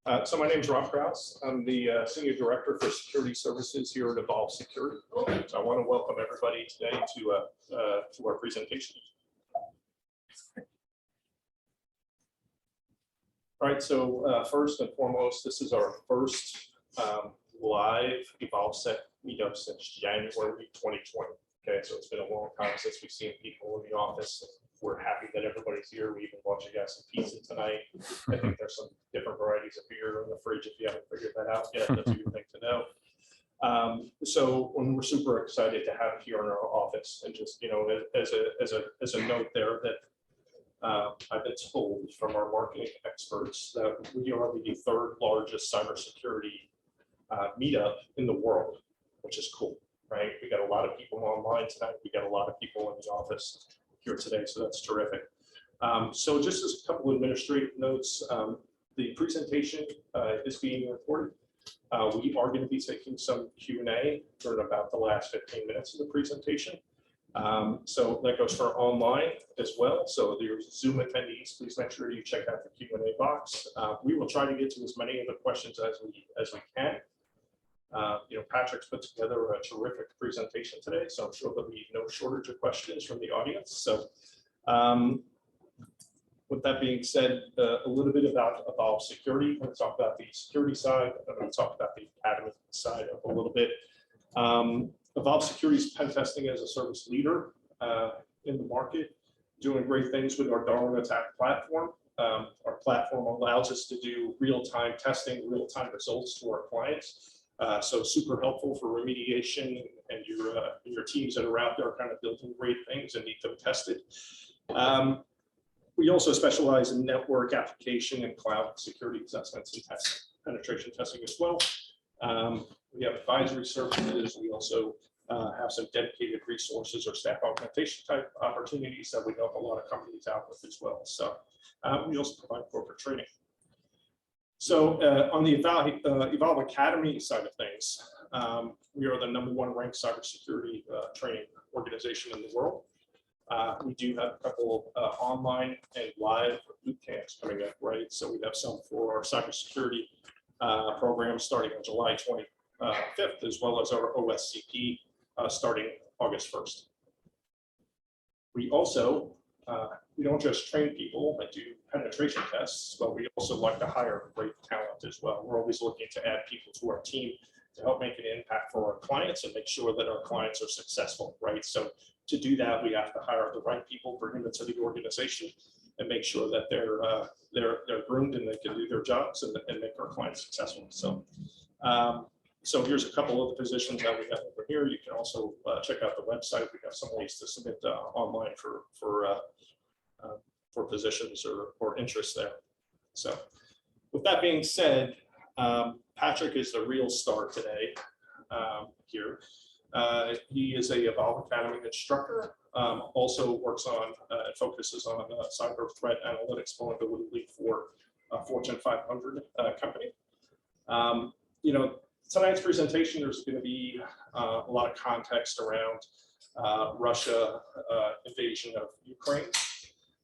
So my name is Rob Krause. I'm the Senior Director for Security Services here at Evolve Security. So I want to welcome everybody today to our presentation. All right, so first and foremost, this is our first live EvolveSec meetup since January 2020. Okay, so it's been a long time since we've seen people in the office. We're happy that everybody's here. We even bought you guys some pizza tonight. I think there's some different varieties of beer in the fridge if you haven't figured that out yet. That's a good thing to know. So we're super excited to have it here in our office, and just as a note there that I've been told from our marketing experts that we are the third largest cybersecurity meetup in the world, which is cool, right? We got a lot of people online tonight. We got a lot of people in the office here today, so that's terrific. So just as a couple of administrative notes, the presentation is being recorded. We are going to be taking some Q&A during about the last 15 minutes of the presentation. So that goes for online as well. So your Zoom attendees, please make sure you check out the Q&A box. We will try to get to as many of the questions as we can. Patrick's put together a terrific presentation today, so I'm sure there'll be no shortage of questions from the audience. So with that being said, a little bit about Evolve Security. I'm going to talk about the security side. I'm going to talk about the academy side a little bit. Evolve Security is pen testing as a service leader in the market, doing great things with our Darwin Attack platform. Our platform allows us to do real-time testing, real-time results to our clients. So super helpful for remediation and your teams that are out there kind of building great things and need them tested. We also specialize in network application and cloud security assessments and testing, penetration testing as well. We have advisory services. We also have some dedicated resources or staff augmentation type opportunities that we help a lot of companies out with as well. So we also provide corporate training. So on the Evolve Academy side of things, we are the #1 ranked cybersecurity training organization in the world. We do have a couple online and live boot camps coming up, right? So we have some for our cybersecurity program starting on July 25th, as well as our OSCP starting August 1st. We also, we don't just train people that do penetration tests, but we also like to hire great talent as well. We're always looking to add people to our team to help make an impact for our clients and make sure that our clients are successful, right? So to do that, we have to hire the right people, bring them into the organization, and make sure that they're groomed and they can do their jobs and make our clients successful. So, so here's a couple of the positions that we have over here. You can also check out the website. We have some ways to submit online for positions or interest there. So with that being said, Patrick is the real star today here. He is a Evolve Academy instructor, also works on and focuses on cyber threat analytics vulnerability for a Fortune 500 company. Tonight's presentation, there's going to be a lot of context around Russia invasion of Ukraine,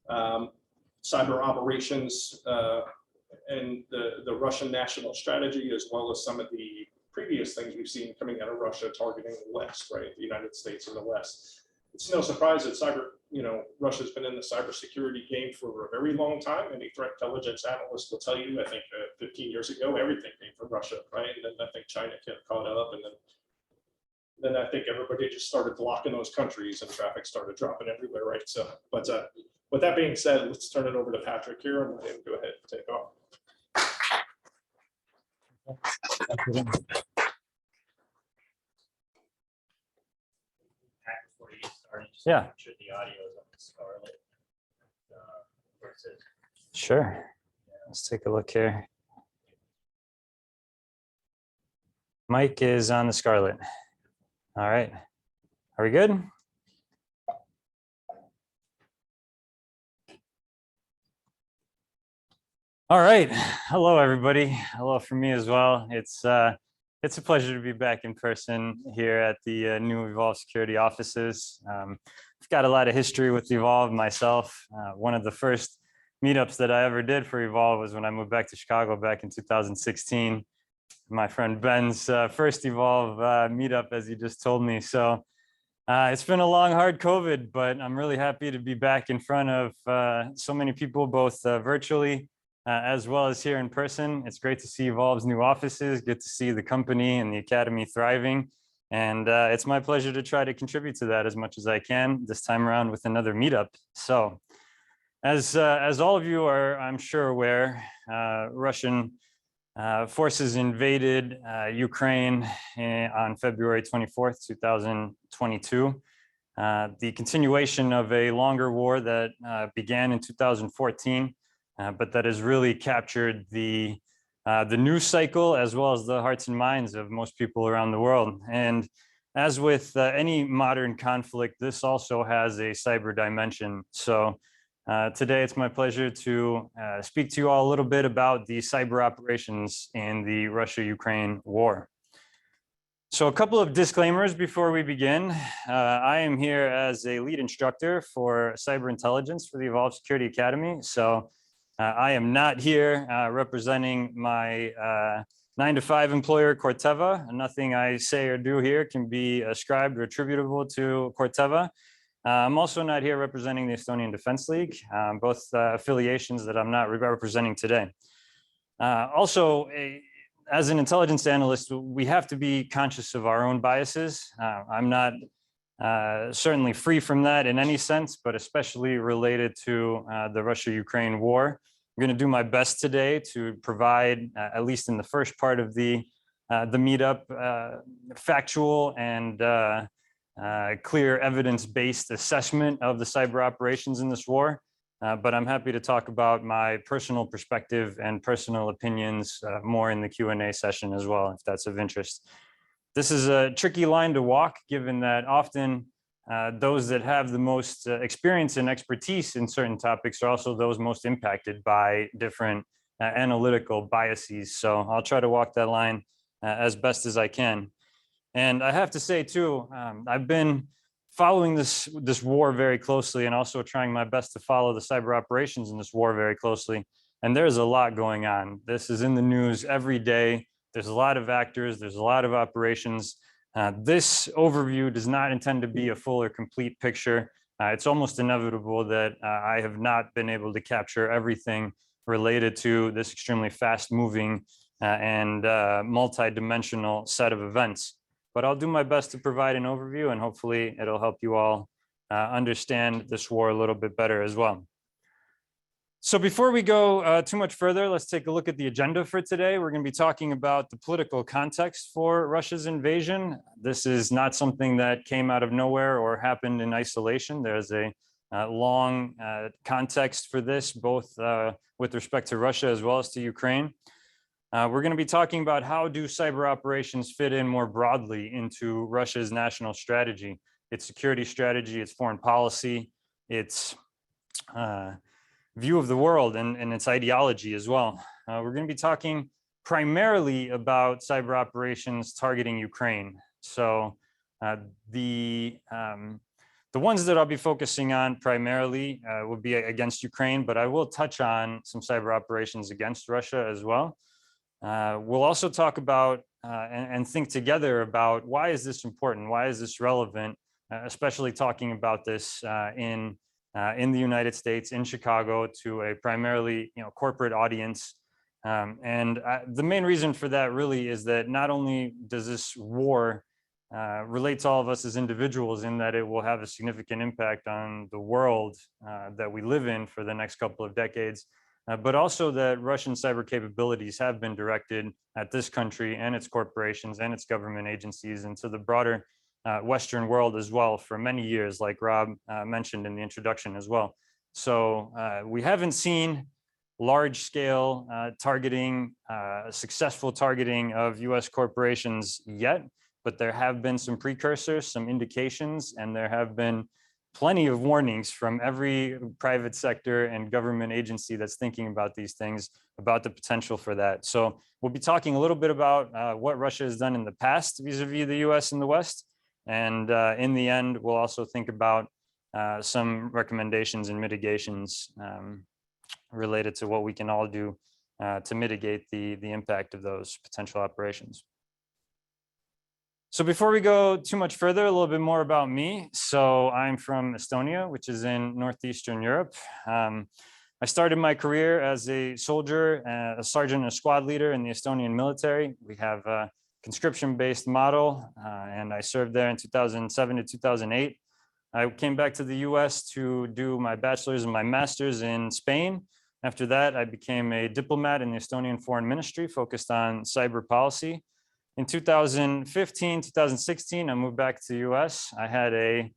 cyber operations, and the Russian national strategy, as well as some of the previous things we've seen coming out of Russia targeting the West, right? The United States and the West. It's no surprise that Russia's been in the cybersecurity game for a very long time. Any threat intelligence analyst will tell you, I think 15 years ago, everything came from Russia, right? And then I think China caught up, and then I think everybody just started blocking those countries and traffic started dropping everywhere, right? So, but with that being said, let's turn it over to Patrick here and let him go ahead and take off. Before you start, just yeah. make sure the audio is on the Scarlet. Where it says, Sure. Let's take a look here. Mike is on the Scarlet. All right. Are we good? All right. Hello, everybody. Hello from me as well. It's a pleasure to be back in person here at the new Evolve Security offices. I've got a lot of history with Evolve myself. One of the first meetups that I ever did for Evolve was when I moved back to Chicago back in 2016. My friend Ben's first Evolve meetup, as he just told me. So it's been a long, hard COVID, but I'm really happy to be back in front of so many people, both virtually as well as here in person. It's great to see Evolve's new offices, get to see the company and the academy thriving. And it's my pleasure to try to contribute to that as much as I can this time around with another meetup. So as all of you are, I'm sure, aware, Russian forces invaded Ukraine on February 24th, 2022. The continuation of a longer war that began in 2014, but that has really captured the news cycle as well as the hearts and minds of most people around the world. And as with any modern conflict, this also has a cyber dimension. So today, it's my pleasure to speak to you all a little bit about the cyber operations in the Russia-Ukraine war. So a couple of disclaimers before we begin. I am here as a lead instructor for cyber intelligence for the Evolve Security Academy. So I am not here representing my 9-to-5 employer, Corteva. Nothing I say or do here can be ascribed or attributable to Corteva. I'm also not here representing the Estonian Defense League, both affiliations that I'm not representing today. Also, as an intelligence analyst, we have to be conscious of our own biases. I'm not certainly free from that in any sense, but especially related to the Russia-Ukraine war. I'm going to do my best today to provide, at least in the first part of the meetup, factual and clear evidence-based assessment of the cyber operations in this war. But I'm happy to talk about my personal perspective and personal opinions more in the Q&A session as well, if that's of interest. This is a tricky line to walk, given that often those that have the most experience and expertise in certain topics are also those most impacted by different analytical biases. So I'll try to walk that line as best as I can. And I have to say too, I've been following this war very closely and also trying my best to follow the cyber operations in this war very closely. And there's a lot going on. This is in the news every day. There's a lot of actors, there's a lot of operations. This overview does not intend to be a full or complete picture. It's almost inevitable that I have not been able to capture everything related to this extremely fast moving and multi-dimensional set of events. But I'll do my best to provide an overview, and hopefully it'll help you all understand this war a little bit better as well. So before we go too much further, let's take a look at the agenda for today. We're going to be talking about the political context for Russia's invasion. This is not something that came out of nowhere or happened in isolation. There's a long context for this, both with respect to Russia as well as to Ukraine. We're going to be talking about how do cyber operations fit in more broadly into Russia's national strategy, its security strategy, its foreign policy, its view of the world and its ideology as well. We're going to be talking primarily about cyber operations targeting Ukraine. So the ones that I'll be focusing on primarily will be against Ukraine, but I will touch on some cyber operations against Russia as well. We'll also talk about and think together about why is this important? Why is this relevant? Especially talking about this in the United States, in Chicago, to a primarily corporate audience. The main reason for that really is that not only does this war relate to all of us as individuals in that it will have a significant impact on the world that we live in for the next couple of decades, but also that Russian cyber capabilities have been directed at this country and its corporations and its government agencies and to the broader Western world as well for many years, like Rob mentioned in the introduction as well. So we haven't seen large-scale targeting, successful targeting of US corporations yet, but there have been some precursors, some indications, and there have been plenty of warnings from every private sector and government agency that's thinking about these things, about the potential for that. So we'll be talking a little bit about what Russia has done in the past vis-a-vis the US and the West. And in the end, we'll also think about some recommendations and mitigations related to what we can all do to mitigate the impact of those potential operations. So before we go too much further, a little bit more about me. So I'm from Estonia, which is in Northeastern Europe. I started my career as a soldier, a sergeant, and a squad leader in the Estonian military. We have a conscription-based model, and I served there in 2007 to 2008. I came back to the US to do my bachelor's and my master's in Spain. After that, I became a diplomat in the Estonian Foreign Ministry, focused on cyber policy. In 2015, 2016, I moved back to the US. I had a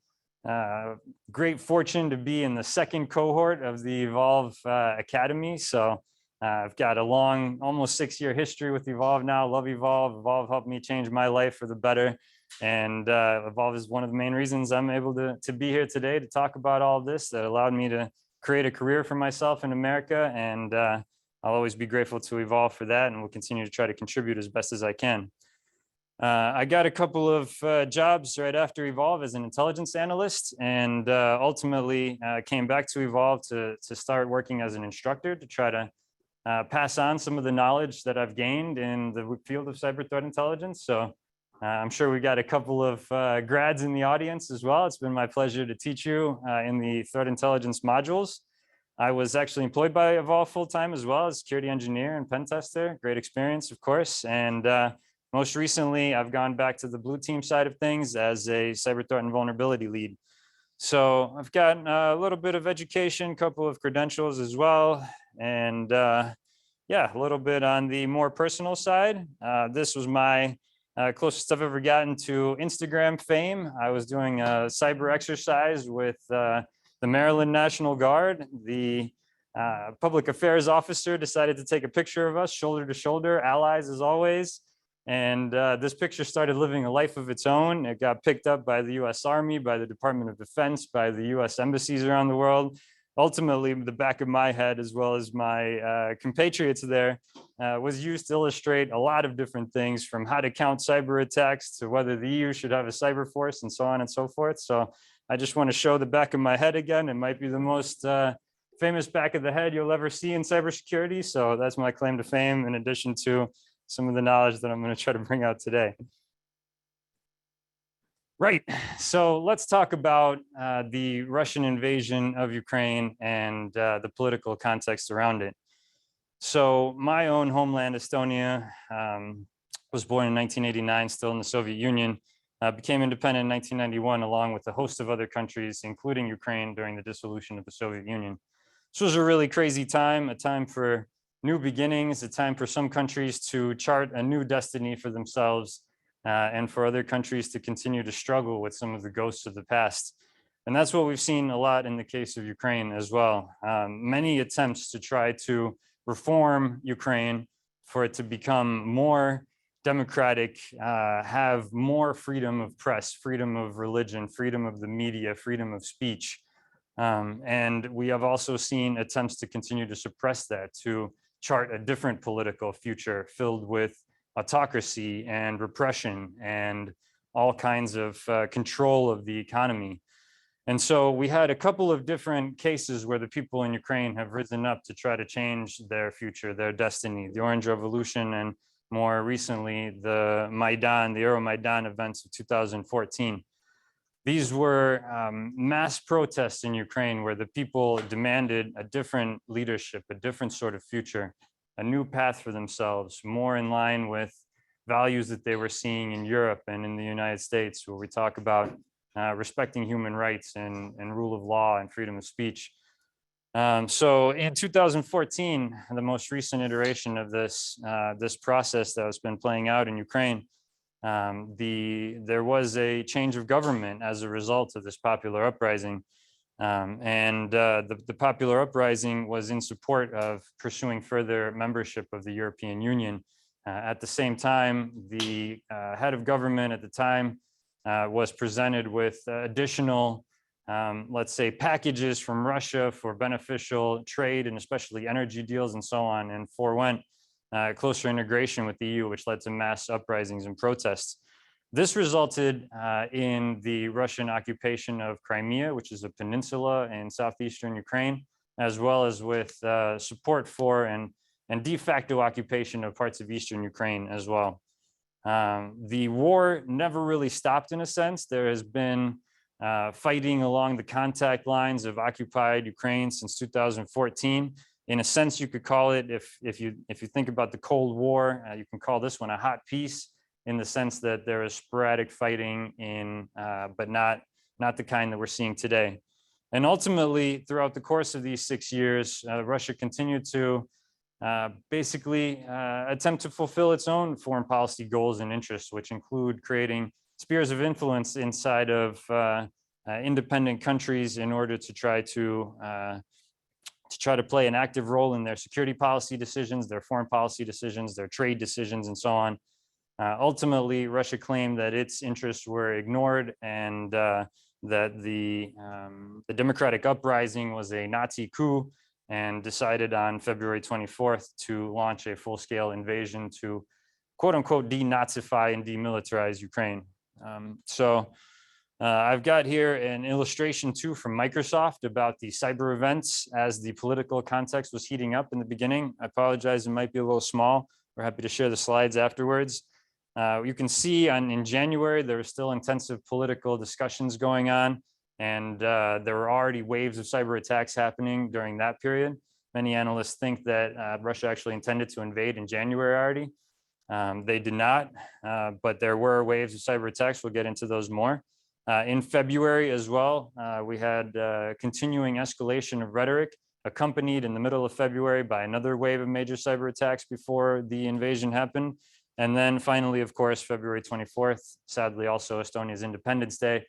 great fortune to be in the second cohort of the Evolve Academy. So I've got a long, almost 6-year history with Evolve now. Love Evolve. Evolve helped me change my life for the better. And Evolve is one of the main reasons I'm able to be here today to talk about all of this, that allowed me to create a career for myself in America. And I'll always be grateful to Evolve for that, and we'll continue to try to contribute as best as I can. I got a couple of jobs right after Evolve as an intelligence analyst, and ultimately came back to Evolve to start working as an instructor to try to pass on some of the knowledge that I've gained in the field of cyber threat intelligence. So I'm sure we got a couple of grads in the audience as well. It's been my pleasure to teach you in the threat intelligence modules. I was actually employed by Evolve full-time as well as security engineer and pen tester. Great experience, of course. And most recently, I've gone back to the blue team side of things as a cyber threat and vulnerability lead. So I've got a little bit of education, a couple of credentials as well. And yeah, a little bit on the more personal side. This was my closest I've ever gotten to Instagram fame. I was doing a cyber exercise with the Maryland National Guard. The public affairs officer decided to take a picture of us, shoulder to shoulder, allies as always. And this picture started living a life of its own. It got picked up by the US Army, by the Department of Defense, by the US embassies around the world. Ultimately, the back of my head, as well as my compatriots there, was used to illustrate a lot of different things, from how to count cyber attacks to whether the EU should have a cyber force and so on and so forth. So I just want to show the back of my head again. It might be the most famous back of the head you'll ever see in cybersecurity. So that's my claim to fame, in addition to some of the knowledge that I'm going to try to bring out today. Right, so let's talk about the Russian invasion of Ukraine and the political context around it. So my own homeland, Estonia, was born in 1989, still in the Soviet Union, became independent in 1991, along with a host of other countries, including Ukraine, during the dissolution of the Soviet Union. This was a really crazy time, a time for new beginnings, a time for some countries to chart a new destiny for themselves, and for other countries to continue to struggle with some of the ghosts of the past. And that's what we've seen a lot in the case of Ukraine as well. Many attempts to try to reform Ukraine for it to become more democratic, have more freedom of press, freedom of religion, freedom of the media, freedom of speech. And we have also seen attempts to continue to suppress that, to chart a different political future filled with autocracy and repression and all kinds of control of the economy. And so we had a couple of different cases where the people in Ukraine have risen up to try to change their future, their destiny. The Orange Revolution, and more recently, the Maidan, the Euromaidan events of 2014. These were mass protests in Ukraine where the people demanded a different leadership, a different sort of future, a new path for themselves, more in line with values that they were seeing in Europe and in the United States, where we talk about respecting human rights and rule of law and freedom of speech. So in 2014, the most recent iteration of this process that has been playing out in Ukraine, there was a change of government as a result of this popular uprising. The popular uprising was in support of pursuing further membership of the European Union. At the same time, the head of government at the time was presented with additional, let's say, packages from Russia for beneficial trade and especially energy deals and so on, and forewent closer integration with the EU, which led to mass uprisings and protests. This resulted in the Russian occupation of Crimea, which is a peninsula in southeastern Ukraine, as well as with support for and de facto occupation of parts of Eastern Ukraine as well. The war never really stopped in a sense. There has been fighting along the contact lines of occupied Ukraine since 2014. In a sense, you could call it, if you think about the Cold War, you can call this one a hot peace, in the sense that there is sporadic fighting but not the kind that we're seeing today. And ultimately, throughout the course of these 6 years, Russia continued to basically attempt to fulfill its own foreign policy goals and interests, which include creating spheres of influence inside of independent countries in order to try to play an active role in their security policy decisions, their foreign policy decisions, their trade decisions, and so on. Ultimately, Russia claimed that its interests were ignored and that the democratic uprising was a Nazi coup, and decided on February 24th to launch a full-scale invasion to quote unquote denazify and demilitarize Ukraine. I've got here an illustration too from Microsoft about the cyber events as the political context was heating up in the beginning. I apologize, it might be a little small. We're happy to share the slides afterwards. You can see in January, there were still intensive political discussions going on, and there were already waves of cyber attacks happening during that period. Many analysts think that Russia actually intended to invade in January already. They did not, but there were waves of cyber attacks. We'll get into those more. In February as well, we had continuing escalation of rhetoric, accompanied in the middle of February by another wave of major cyber attacks before the invasion happened. And then finally, of course, February 24th, sadly also Estonia's Independence Day,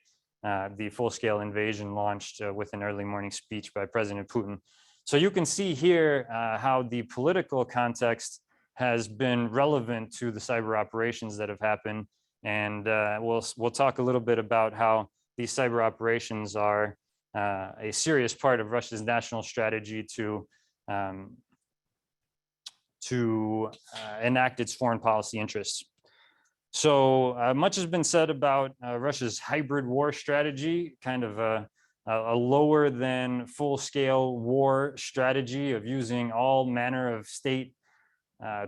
the full-scale invasion launched with an early morning speech by President Putin. So you can see here how the political context has been relevant to the cyber operations that have happened. And we'll talk a little bit about how these cyber operations are a serious part of Russia's national strategy to enact its foreign policy interests. So much has been said about Russia's hybrid war strategy, kind of a lower than full-scale war strategy of using all manner of state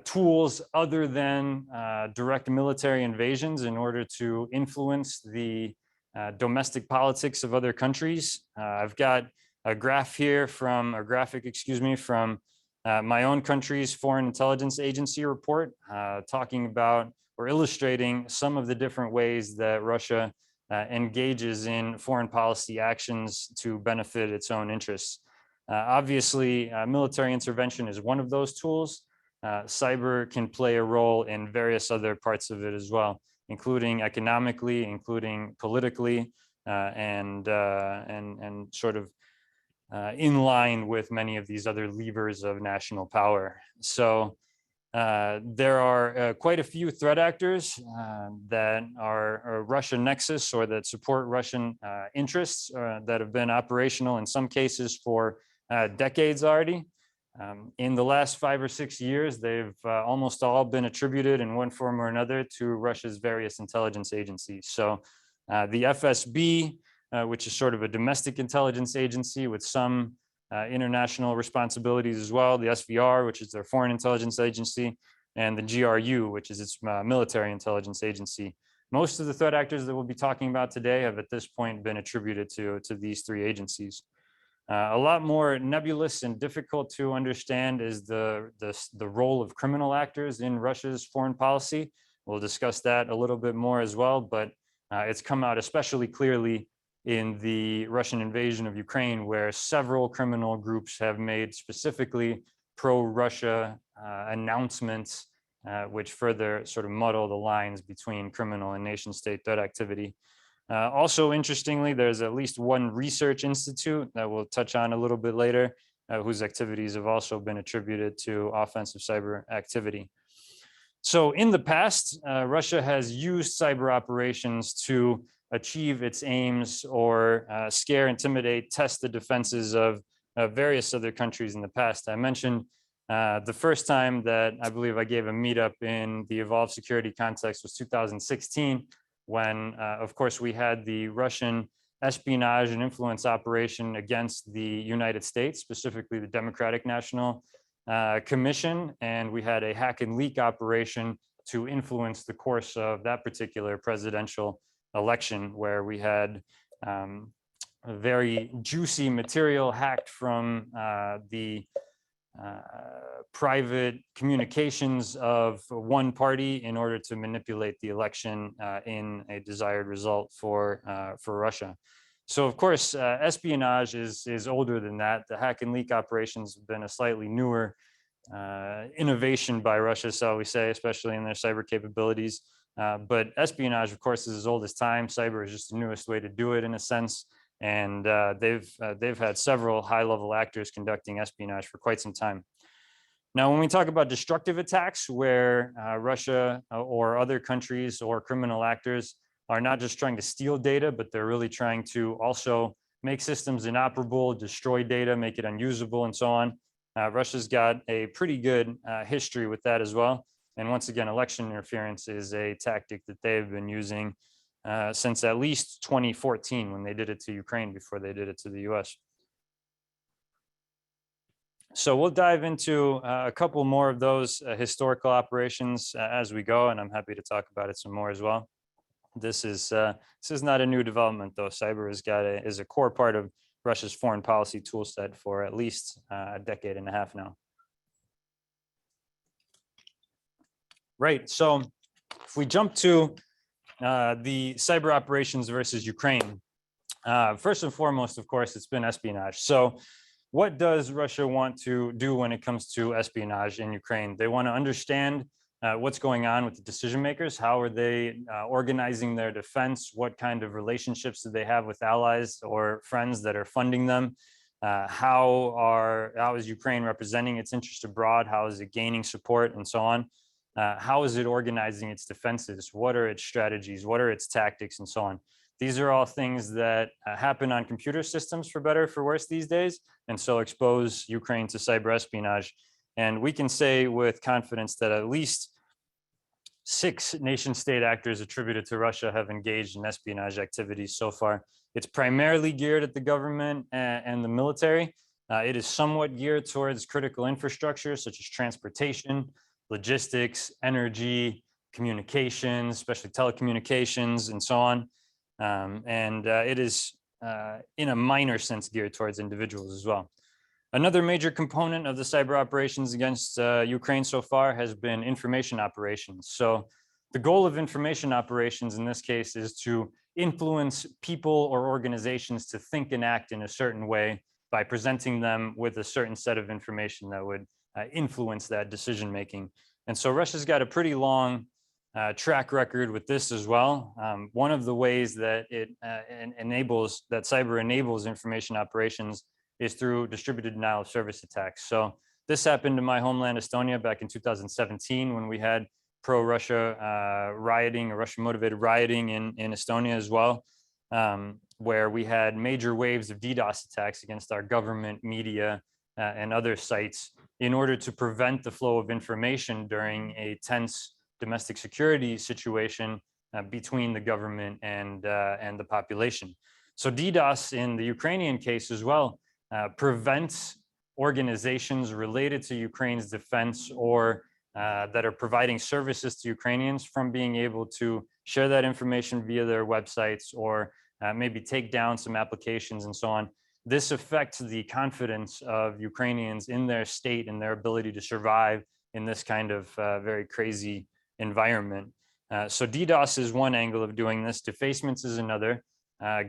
tools other than direct military invasions in order to influence the domestic politics of other countries. I've got a graphic here from my own country's Foreign Intelligence Agency report, talking about or illustrating some of the different ways that Russia engages in foreign policy actions to benefit its own interests. Obviously, military intervention is one of those tools. Cyber can play a role in various other parts of it as well, including economically, including politically, and sort of in line with many of these other levers of national power. So there are quite a few threat actors that are Russian nexus or that support Russian interests that have been operational in some cases for decades already. In the last 5 or 6 years, they've almost all been attributed in one form or another to Russia's various intelligence agencies. So the FSB, which is sort of a domestic intelligence agency with some international responsibilities as well, the SVR, which is their foreign intelligence agency, and the GRU, which is its military intelligence agency. Most of the threat actors that we'll be talking about today have at this point been attributed to these three agencies. A lot more nebulous and difficult to understand is the role of criminal actors in Russia's foreign policy. We'll discuss that a little bit more as well, but it's come out especially clearly in the Russian invasion of Ukraine, where several criminal groups have made specifically pro-Russia announcements, which further sort of muddle the lines between criminal and nation state threat activity. Also, interestingly, there's at least one research institute that we'll touch on a little bit later, whose activities have also been attributed to offensive cyber activity. So in the past, Russia has used cyber operations to achieve its aims or scare, intimidate, test the defenses of various other countries in the past. I mentioned the first time that I believe I gave a meetup in the evolved security context was 2016, when, of course, we had the Russian espionage and influence operation against the United States, specifically the Democratic National Commission, and we had a hack and leak operation to influence the course of that particular presidential election, where we had very juicy material hacked from the private communications of one party in order to manipulate the election in a desired result for Russia. So of course, espionage is older than that. The hack and leak operations have been a slightly newer innovation by Russia, shall we say, especially in their cyber capabilities. But espionage, of course, is as old as time. Cyber is just the newest way to do it in a sense. And they've had several high-level actors conducting espionage for quite some time. Now, when we talk about destructive attacks, where Russia or other countries or criminal actors are not just trying to steal data, but they're really trying to also make systems inoperable, destroy data, make it unusable, and so on. Russia's got a pretty good history with that as well. And once again, election interference is a tactic that they've been using since at least 2014, when they did it to Ukraine before they did it to the US. So we'll dive into a couple more of those historical operations as we go, and I'm happy to talk about it some more as well. This is not a new development, though. Cyber is a core part of Russia's foreign policy toolset for at least a decade and a half now. Right, so if we jump to the cyber operations versus Ukraine, first and foremost, of course, it's been espionage. So what does Russia want to do when it comes to espionage in Ukraine? They want to understand what's going on with the decision makers. How are they organizing their defense? What kind of relationships do they have with allies or friends that are funding them? How is Ukraine representing its interest abroad? How is it gaining support, and so on? How is it organizing its defenses? What are its strategies? What are its tactics, and so on? These are all things that happen on computer systems, for better or for worse, these days, and so expose Ukraine to cyber espionage. And we can say with confidence that at least 6 nation-state actors attributed to Russia have engaged in espionage activities so far. It's primarily geared at the government and the military. It is somewhat geared towards critical infrastructure, such as transportation, logistics, energy, communications, especially telecommunications, and so on. It is, in a minor sense, geared towards individuals as well. Another major component of the cyber operations against Ukraine so far has been information operations. So the goal of information operations in this case is to influence people or organizations to think and act in a certain way by presenting them with a certain set of information that would influence that decision making. And so Russia's got a pretty long track record with this as well. One of the ways that it cyber enables information operations is through distributed denial of service attacks. So this happened in my homeland, Estonia, back in 2017, when we had pro-Russia rioting, or Russian-motivated rioting in Estonia as well, where we had major waves of DDoS attacks against our government, media, and other sites in order to prevent the flow of information during a tense domestic security situation between the government and the population. So DDoS in the Ukrainian case as well prevents organizations related to Ukraine's defense or that are providing services to Ukrainians from being able to share that information via their websites, or maybe take down some applications and so on. This affects the confidence of Ukrainians in their state and their ability to survive in this kind of very crazy environment. So DDoS is one angle of doing this. Defacements is another.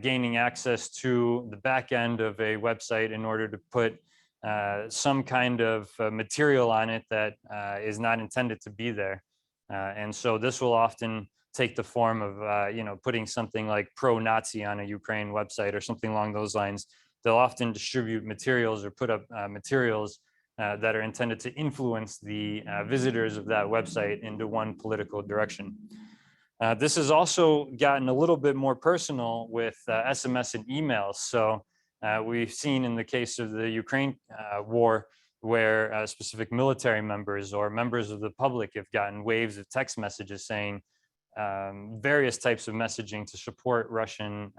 Gaining access to the back end of a website in order to put some kind of material on it that is not intended to be there. And so this will often take the form of putting something like pro-Nazi on a Ukraine website or something along those lines. They'll often distribute materials or put up materials that are intended to influence the visitors of that website into one political direction. This has also gotten a little bit more personal with SMS and emails. So we've seen in the case of the Ukraine war, where specific military members or members of the public have gotten waves of text messages saying various types of messaging to support Russian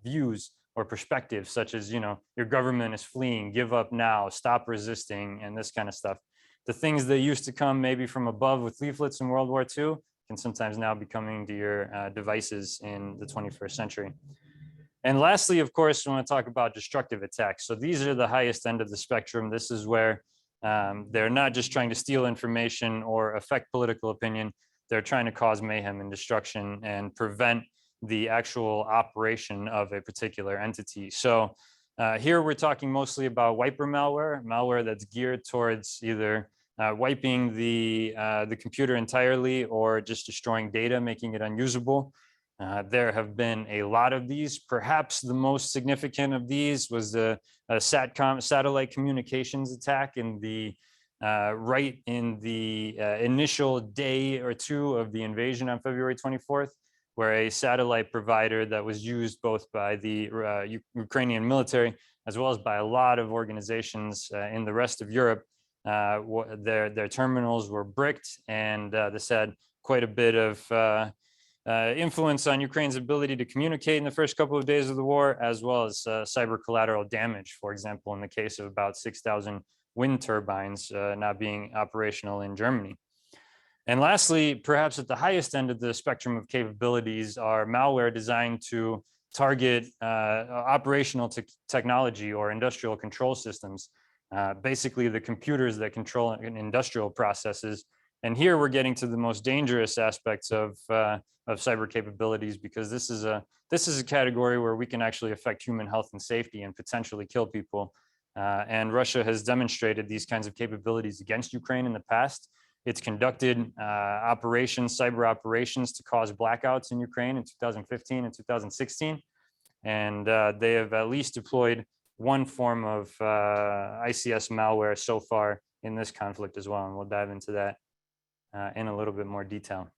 views or perspectives, such as, your government is fleeing, give up now, stop resisting, and this kind of stuff. The things that used to come maybe from above with leaflets in World War II can sometimes now be coming to your devices in the 21st century. And lastly, of course, we want to talk about destructive attacks. So these are the highest end of the spectrum. This is where they're not just trying to steal information or affect political opinion. They're trying to cause mayhem and destruction and prevent the actual operation of a particular entity. So here we're talking mostly about wiper malware that's geared towards either wiping the computer entirely or just destroying data, making it unusable. There have been a lot of these. Perhaps the most significant of these was the satellite communications attack in the right in the initial day or two of the invasion on February 24th, where a satellite provider that was used both by the Ukrainian military as well as by a lot of organizations in the rest of Europe, their terminals were bricked, and this had quite a bit of influence on Ukraine's ability to communicate in the first couple of days of the war, as well as cyber collateral damage, for example, in the case of about 6,000 wind turbines not being operational in Germany. And lastly, perhaps at the highest end of the spectrum of capabilities are malware designed to target operational technology or industrial control systems, basically the computers that control industrial processes. And here we're getting to the most dangerous aspects of cyber capabilities, because this is a category where we can actually affect human health and safety and potentially kill people. And Russia has demonstrated these kinds of capabilities against Ukraine in the past. It's conducted cyber operations to cause blackouts in Ukraine in 2015 and 2016. And they have at least deployed one form of ICS malware so far in this conflict as well. And we'll dive into that in a little bit more detail.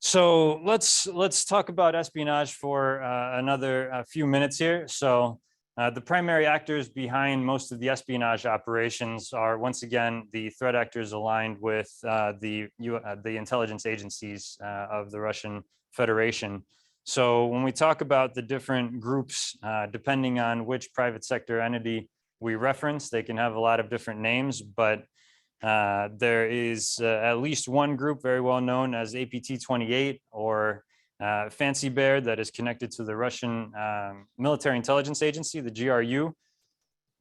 So let's talk about espionage for another few minutes here. So the primary actors behind most of the espionage operations are, once again, the threat actors aligned with the intelligence agencies of the Russian Federation. So when we talk about the different groups, depending on which private sector entity we reference, they can have a lot of different names, but there is at least one group very well known as APT-28, or Fancy Bear, that is connected to the Russian military intelligence agency, the GRU.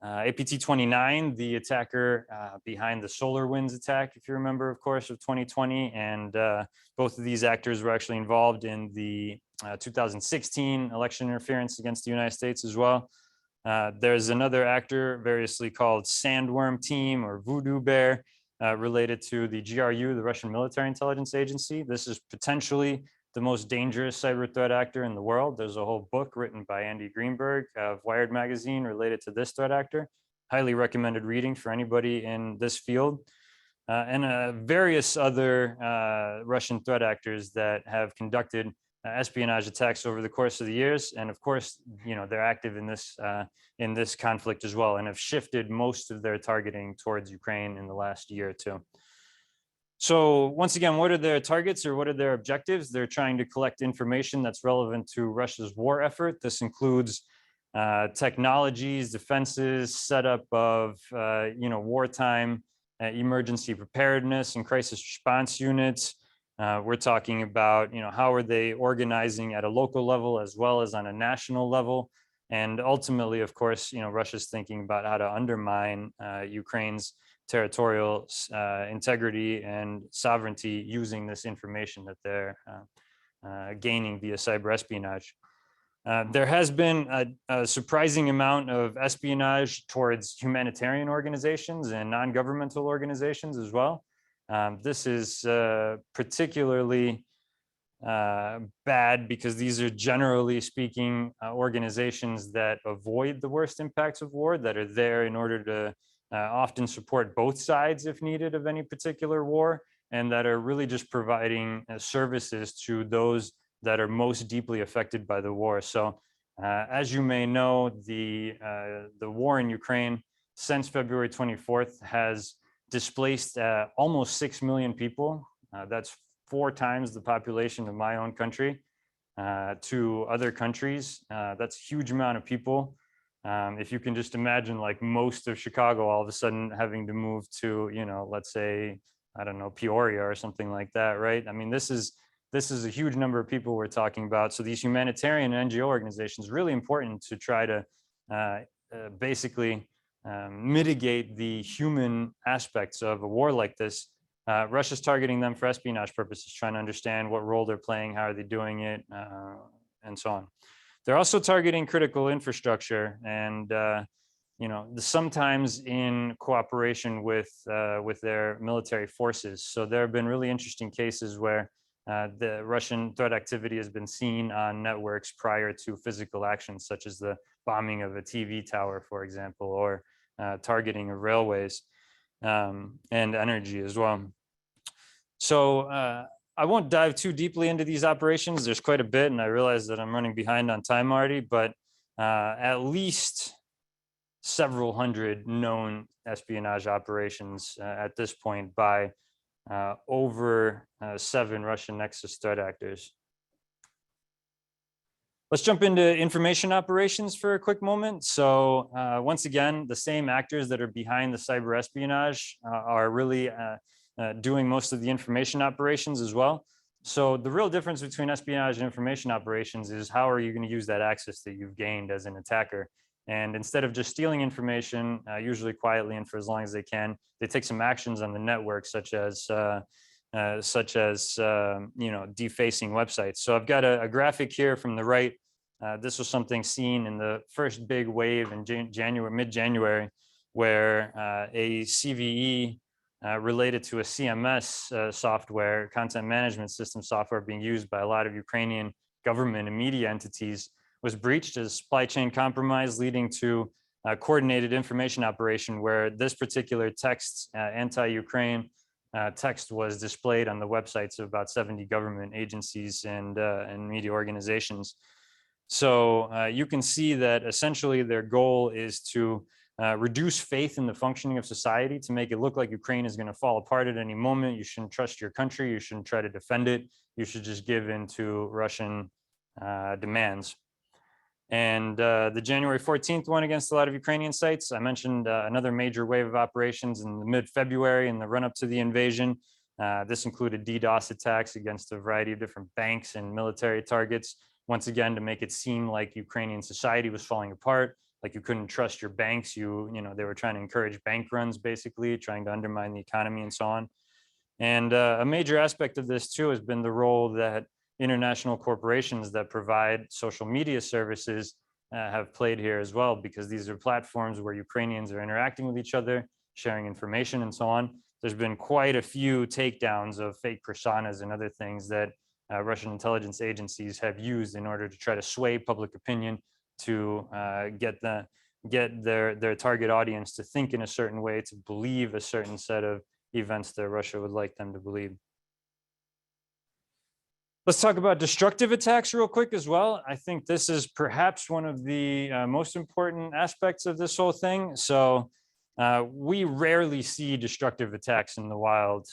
APT-29, the attacker behind the SolarWinds attack, if you remember, of course, of 2020. And both of these actors were actually involved in the 2016 election interference against the United States as well. There's another actor variously called Sandworm Team or Voodoo Bear, related to the GRU, the Russian military intelligence agency. This is potentially the most dangerous cyber threat actor in the world. There's a whole book written by Andy Greenberg of Wired magazine related to this threat actor. Highly recommended reading for anybody in this field. And various other Russian threat actors that have conducted espionage attacks over the course of the years. And of course, they're active in this conflict as well, and have shifted most of their targeting towards Ukraine in the last year or two. So once again, what are their targets, or what are their objectives? They're trying to collect information that's relevant to Russia's war effort. This includes technologies, defenses, setup of wartime emergency preparedness and crisis response units. We're talking about how are they organizing at a local level as well as on a national level. And ultimately, of course, Russia's thinking about how to undermine Ukraine's territorial integrity and sovereignty using this information that they're gaining via cyber espionage. There has been a surprising amount of espionage towards humanitarian organizations and non-governmental organizations as well. This is particularly bad because these are, generally speaking, organizations that avoid the worst impacts of war, that are there in order to often support both sides if needed of any particular war, and that are really just providing services to those that are most deeply affected by the war. So as you may know, the war in Ukraine since February 24th has displaced almost 6 million people. That's 4 times the population of my own country. to other countries. That's a huge amount of people. If you can just imagine, like, most of Chicago all of a sudden having to move to, you know, let's say, I don't know, Peoria or something like that, right? I mean, this is a huge number of people we're talking about. So these humanitarian and NGO organizations, really important to try to basically mitigate the human aspects of a war like this. Russia's targeting them for espionage purposes, trying to understand what role they're playing, how are they doing it, and so on. They're also targeting critical infrastructure, and you know, sometimes in cooperation with their military forces. So there have been really interesting cases where the Russian threat activity has been seen on networks prior to physical actions, such as the bombing of a TV tower, for example, or targeting of railways and energy as well. So I won't dive too deeply into these operations. There's quite a bit, and I realize that I'm running behind on time already, but at least several hundred known espionage operations at this point by over 7 Russian Nexus threat actors. Let's jump into information operations for a quick moment. So once again, the same actors that are behind the cyber espionage are really doing most of the information operations as well. So the real difference between espionage and information operations is how are you going to use that access that you've gained as an attacker? And instead of just stealing information, usually quietly and for as long as they can, they take some actions on the network, such as you know, defacing websites. So I've got a graphic here from the right. This was something seen in the first big wave in mid-January, where a CVE related to a CMS software, content management system software being used by a lot of Ukrainian government and media entities, was breached as supply chain compromise, leading to a coordinated information operation where this particular text, anti-Ukraine text, was displayed on the websites of about 70 government agencies and media organizations. So you can see that essentially their goal is to reduce faith in the functioning of society, to make it look like Ukraine is going to fall apart at any moment. You shouldn't trust your country. You shouldn't try to defend it. You should just give in to Russian demands. And the January 14th one against a lot of Ukrainian sites, I mentioned another major wave of operations in the mid-February in the run-up to the invasion. This included DDoS attacks against a variety of different banks and military targets, once again, to make it seem like Ukrainian society was falling apart, like you couldn't trust your banks. You know, they were trying to encourage bank runs, basically, trying to undermine the economy and so on. And a major aspect of this, too, has been the role that international corporations that provide social media services have played here as well, because these are platforms where Ukrainians are interacting with each other, sharing information and so on. There's been quite a few takedowns of fake personas and other things that Russian intelligence agencies have used in order to try to sway public opinion, to get their target audience to think in a certain way, to believe a certain set of events that Russia would like them to believe. Let's talk about destructive attacks real quick as well. I think this is perhaps one of the most important aspects of this whole thing. So we rarely see destructive attacks in the wild.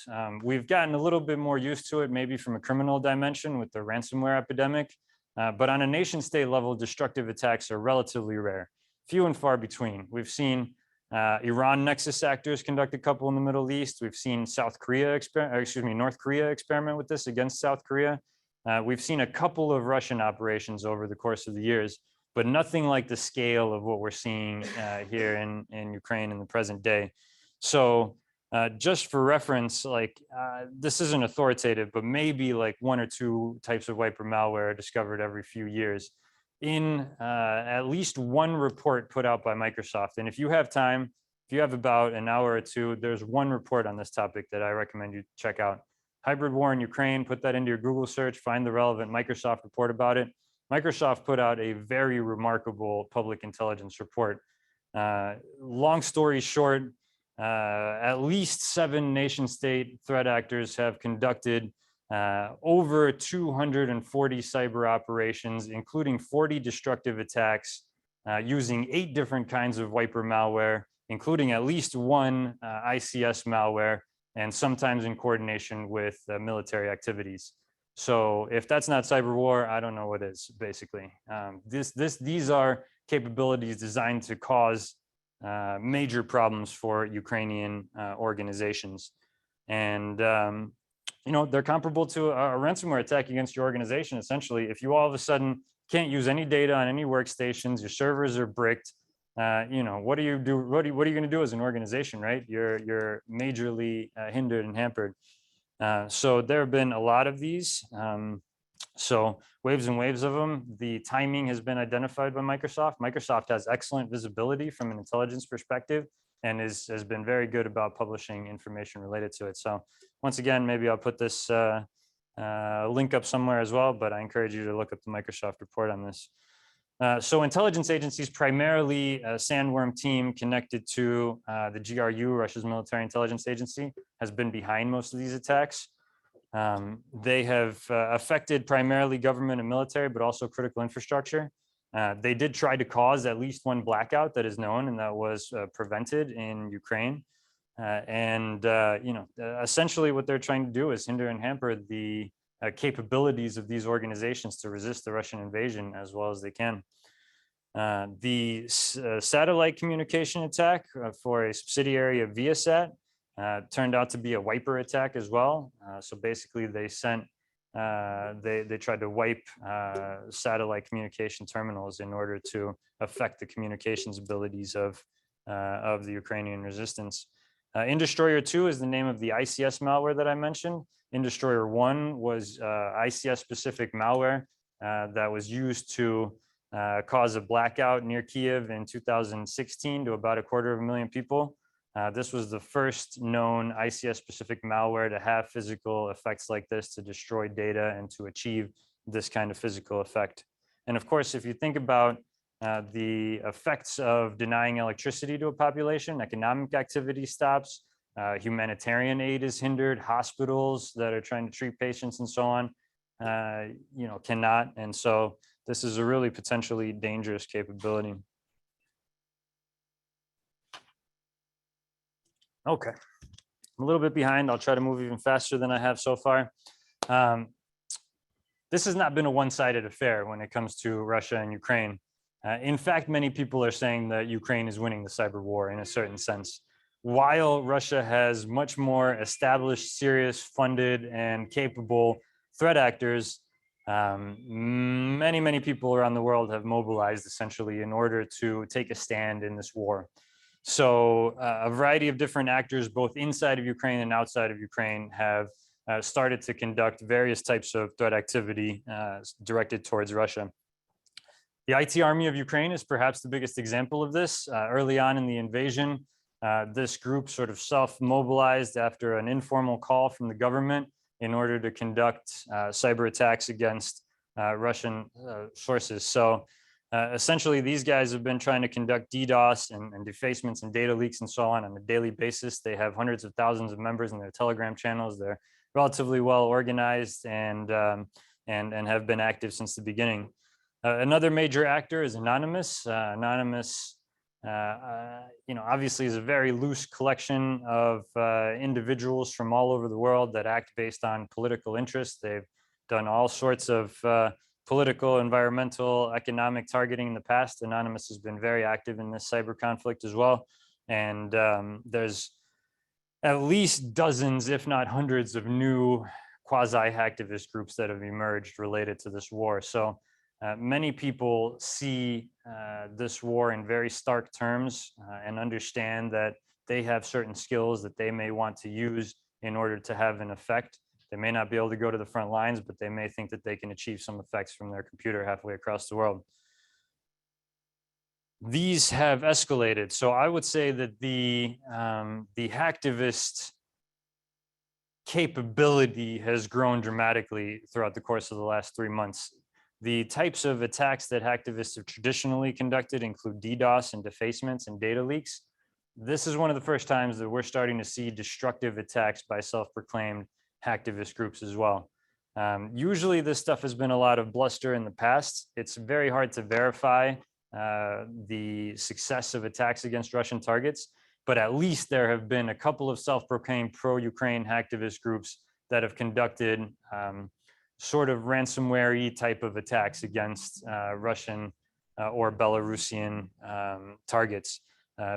We've gotten a little bit more used to it, maybe from a criminal dimension with the ransomware epidemic. But on a nation state level, destructive attacks are relatively rare, few and far between. We've seen Iran Nexus actors conduct a couple in the Middle East. We've seen North Korea experiment with this against South Korea. We've seen a couple of Russian operations over the course of the years, but nothing like the scale of what we're seeing here in Ukraine in the present day. So just for reference, like this isn't authoritative, but maybe like 1 or 2 types of wiper malware are discovered every few years in at least one report put out by Microsoft. And if you have time, if you have about an hour or 2, there's one report on this topic that I recommend you check out. Hybrid war in Ukraine, put that into your Google search, find the relevant Microsoft report about it. Microsoft put out a very remarkable public intelligence report. Long story short, at least 7 nation state threat actors have conducted over 240 cyber operations, including 40 destructive attacks using 8 different kinds of wiper malware, including at least 1 ICS malware, and sometimes in coordination with military activities. So if that's not cyber war, I don't know what is, basically. These are capabilities designed to cause major problems for Ukrainian organizations. And, they're comparable to a ransomware attack against your organization. Essentially, if you all of a sudden can't use any data on any workstations, your servers are bricked, what do you do? What are you going to do as an organization, right? You're majorly hindered and hampered. So there have been a lot of these. So waves and waves of them. The timing has been identified by Microsoft. Microsoft has excellent visibility from an intelligence perspective and has been very good about publishing information related to it. So once again, maybe I'll put this link up somewhere as well, but I encourage you to look up the Microsoft report on this. So intelligence agencies, primarily a sandworm team connected to the GRU, Russia's military intelligence agency, has been behind most of these attacks. They have affected primarily government and military, but also critical infrastructure. They did try to cause at least one blackout that is known, and that was prevented in Ukraine. Essentially what they're trying to do is hinder and hamper the capabilities of these organizations to resist the Russian invasion as well as they can. The satellite communication attack for a subsidiary of Viasat turned out to be a wiper attack as well. So basically they sent, they tried to wipe satellite communication terminals in order to affect the communications abilities of the Ukrainian resistance. Indestroyer 2 is the name of the ICS malware that I mentioned. Indestroyer 1 was ICS specific malware that was used to cause a blackout near Kiev in 2016 to about 250,000 people. This was the first known ICS specific malware to have physical effects like this, to destroy data and to achieve this kind of physical effect. And of course, if you think about the effects of denying electricity to a population, economic activity stops, humanitarian aid is hindered, hospitals that are trying to treat patients and so on, cannot. And so this is a really potentially dangerous capability. Okay, I'm a little bit behind. I'll try to move even faster than I have so far. This has not been a one-sided affair when it comes to Russia and Ukraine. In fact, many people are saying that Ukraine is winning the cyber war in a certain sense. While Russia has much more established, serious, funded, and capable threat actors, many people around the world have mobilized essentially in order to take a stand in this war. So a variety of different actors, both inside of Ukraine and outside of Ukraine, have started to conduct various types of threat activity directed towards Russia. The IT Army of Ukraine is perhaps the biggest example of this. Early on in the invasion, this group sort of self-mobilized after an informal call from the government in order to conduct cyber attacks against Russian sources. So essentially, these guys have been trying to conduct DDoS and defacements and data leaks and so on a daily basis. They have hundreds of thousands of members in their Telegram channels. They're relatively well organized and have been active since the beginning. Another major actor is Anonymous. Anonymous, obviously is a very loose collection of individuals from all over the world that act based on political interests. They've done all sorts of political, environmental, economic targeting in the past. Anonymous has been very active in this cyber conflict as well. And there's at least dozens, if not hundreds, of new quasi-hacktivist groups that have emerged related to this war. So many people see this war in very stark terms and understand that they have certain skills that they may want to use in order to have an effect. They may not be able to go to the front lines, but they may think that they can achieve some effects from their computer halfway across the world. These have escalated. So I would say that the hacktivist capability has grown dramatically throughout the course of the last 3 months. The types of attacks that hacktivists have traditionally conducted include DDoS and defacements and data leaks. This is one of the first times that we're starting to see destructive attacks by self-proclaimed hacktivist groups as well. Usually this stuff has been a lot of bluster in the past. It's very hard to verify the success of attacks against Russian targets, but at least there have been a couple of self-proclaimed pro-Ukraine hacktivist groups that have conducted sort of ransomware-y type of attacks against Russian or Belarusian targets.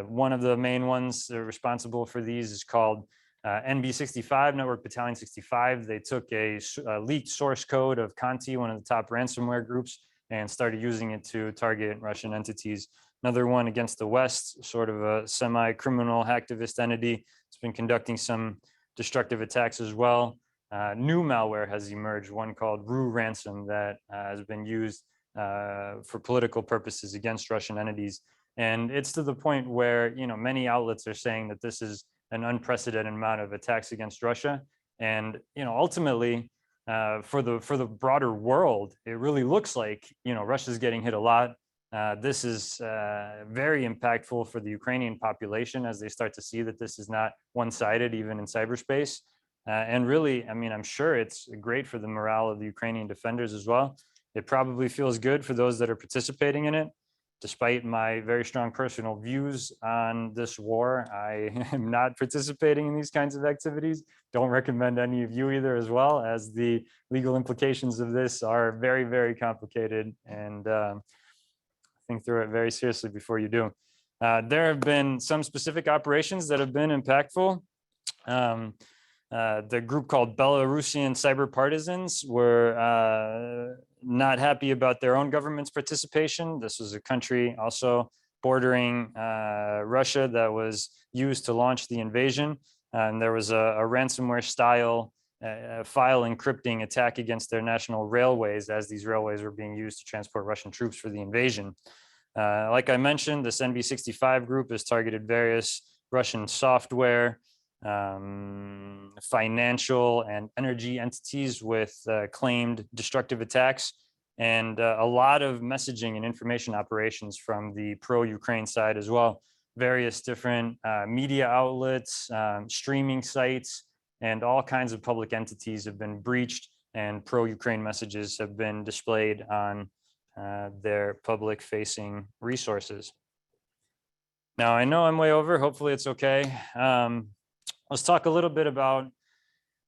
One of the main ones that are responsible for these is called NB65, Network Battalion 65. They took a leaked source code of Conti, one of the top ransomware groups, and started using it to target Russian entities. Another one against the West, sort of a semi-criminal hacktivist entity. It's been conducting some destructive attacks as well. New malware has emerged, one called Rue Ransom, that has been used for political purposes against Russian entities. And it's to the point where, you know, many outlets are saying that this is an unprecedented amount of attacks against Russia. And, you know, ultimately, for the broader world, it really looks like, you know, Russia's getting hit a lot. This is very impactful for the Ukrainian population as they start to see that this is not one-sided, even in cyberspace. And really, I mean, I'm sure it's great for the morale of the Ukrainian defenders as well. It probably feels good for those that are participating in it. Despite my very strong personal views on this war, I am not participating in these kinds of activities. Don't recommend any of you either as well, as the legal implications of this are very, very complicated, and think through it very seriously before you do. There have been some specific operations that have been impactful. The group called Belarusian Cyber Partisans were not happy about their own government's participation. This was a country also bordering Russia that was used to launch the invasion. And there was a ransomware style file encrypting attack against their national railways as these railways were being used to transport Russian troops for the invasion. Like I mentioned, this NB65 group has targeted various Russian software, financial and energy entities with claimed destructive attacks, and a lot of messaging and information operations from the pro-Ukraine side as well. Various different media outlets, streaming sites, and all kinds of public entities have been breached, and pro-Ukraine messages have been displayed on their public-facing resources. Now, I know I'm way over. Hopefully it's okay. Let's talk a little bit about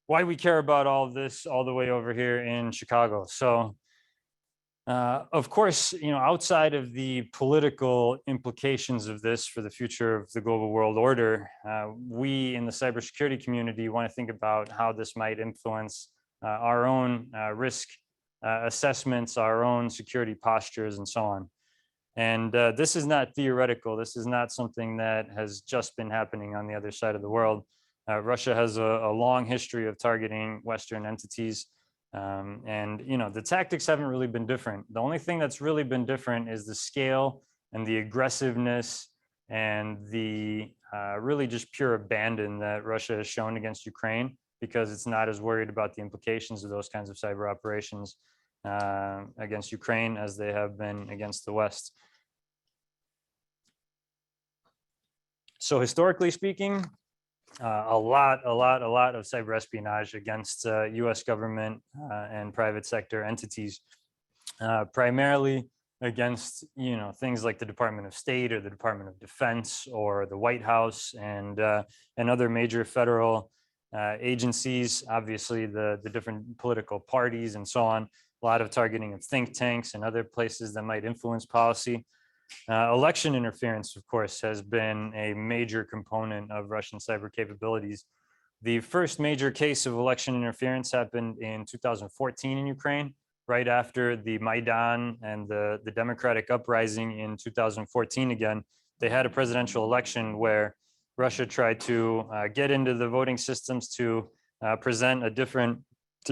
why we care about all of this all the way over here in Chicago. So, of course, you know, outside of the political implications of this for the future of the global world order, we in the cybersecurity community want to think about how this might influence our own risk assessments, our own security postures, and so on. And this is not theoretical. This is not something that has just been happening on the other side of the world. Russia has a long history of targeting Western entities. And, you know, the tactics haven't really been different. The only thing that's really been different is the scale and the aggressiveness and the really just pure abandon that Russia has shown against Ukraine, because it's not as worried about the implications of those kinds of cyber operations against Ukraine as they have been against the West. So historically speaking, a lot of cyber espionage against US government and private sector entities, primarily against, you know, things like the Department of State or the Department of Defense or the White House and other major federal agencies, obviously the different political parties and so on. A lot of targeting of think tanks and other places that might influence policy. Election interference, of course, has been a major component of Russian cyber capabilities. The first major case of election interference happened in 2014 in Ukraine, right after the Maidan and the democratic uprising in 2014 again. They had a presidential election where Russia tried to get into the voting systems to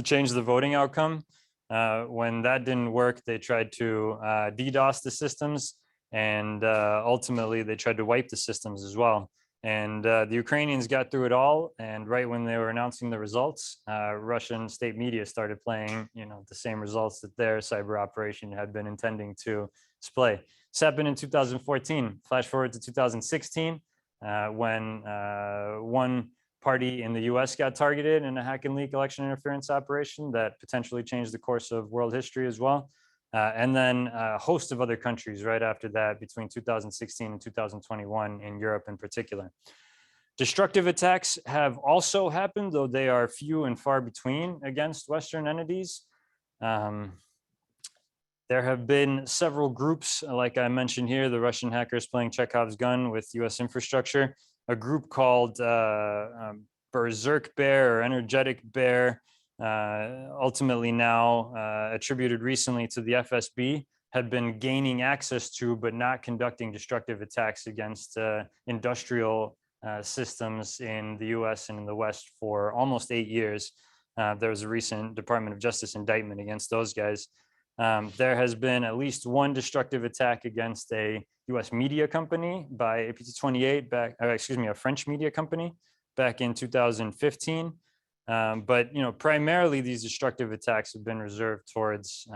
change the voting outcome. When that didn't work, they tried to DDoS the systems, and ultimately they tried to wipe the systems as well. And the Ukrainians got through it all, and right when they were announcing the results, Russian state media started playing, you know, the same results that their cyber operation had been intending to display. This happened in 2014. Flash forward to 2016, when one party in the US got targeted in a hack and leak election interference operation that potentially changed the course of world history as well. And then a host of other countries right after that between 2016 and 2021 in Europe in particular. Destructive attacks have also happened, though they are few and far between against Western entities. There have been several groups, like I mentioned here, the Russian hackers playing Chekhov's gun with US infrastructure, a group called Berserk Bear or Energetic Bear, ultimately now attributed recently to the FSB, had been gaining access to, but not conducting destructive attacks against industrial systems in the US and in the West for almost 8 years. There was a recent Department of Justice indictment against those guys. There has been at least one destructive attack against a US media company by APT28 back, a French media company back in 2015. But primarily these destructive attacks have been reserved towards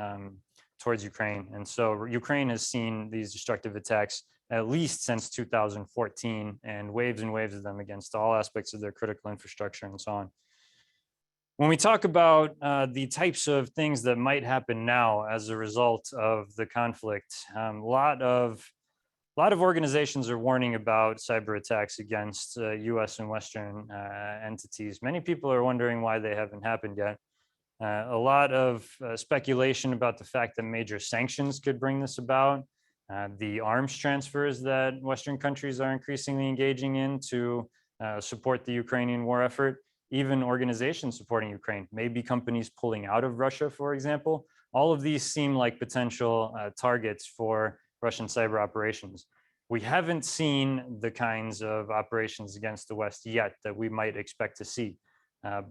Ukraine. And so Ukraine has seen these destructive attacks at least since 2014 and waves of them against all aspects of their critical infrastructure and so on. When we talk about the types of things that might happen now as a result of the conflict, a lot of organizations are warning about cyber attacks against US and Western entities. Many people are wondering why they haven't happened yet. A lot of speculation about the fact that major sanctions could bring this about. The arms transfers that Western countries are increasingly engaging in to support the Ukrainian war effort. Even organizations supporting Ukraine, maybe companies pulling out of Russia, for example. All of these seem like potential targets for Russian cyber operations. We haven't seen the kinds of operations against the West yet that we might expect to see.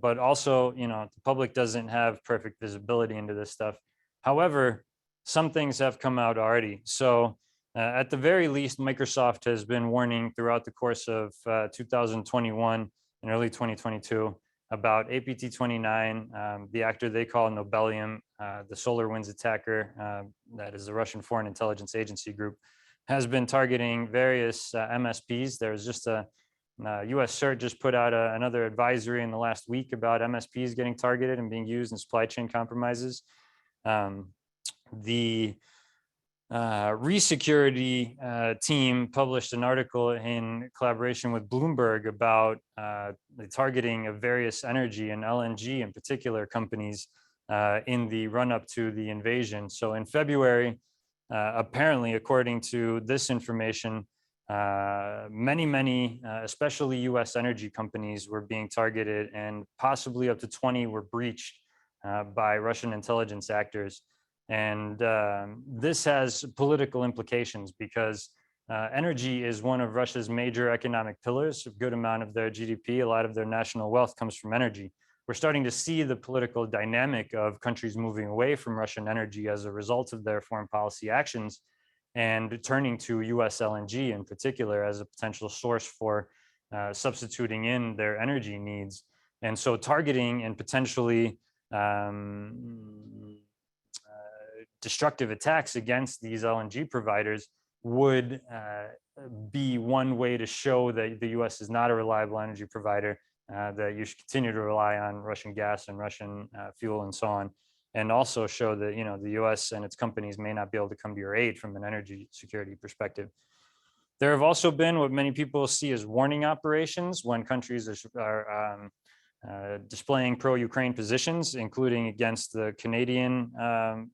But also, the public doesn't have perfect visibility into this stuff. However, some things have come out already. So at the very least, Microsoft has been warning throughout the course of 2021 in early 2022 about APT29, the actor they call Nobelium, the SolarWinds attacker, that is the Russian Foreign Intelligence Agency group, has been targeting various MSPs. There was just a US CERT just put out another advisory in the last week about MSPs getting targeted and being used in supply chain compromises. The Resecurity team published an article in collaboration with Bloomberg about the targeting of various energy and LNG in particular companies in the run-up to the invasion. So in February, apparently, according to this information, many, especially US energy companies were being targeted, and possibly up to 20 were breached by Russian intelligence actors. And this has political implications because energy is one of Russia's major economic pillars. A good amount of their GDP, a lot of their national wealth comes from energy. We're starting to see the political dynamic of countries moving away from Russian energy as a result of their foreign policy actions and turning to US LNG in particular as a potential source for substituting in their energy needs. And so targeting and potentially destructive attacks against these LNG providers would be one way to show that the US is not a reliable energy provider, that you should continue to rely on Russian gas and Russian fuel and so on, and also show that the US and its companies may not be able to come to your aid from an energy security perspective. There have also been what many people see as warning operations when countries are displaying pro-Ukraine positions, including against the Canadian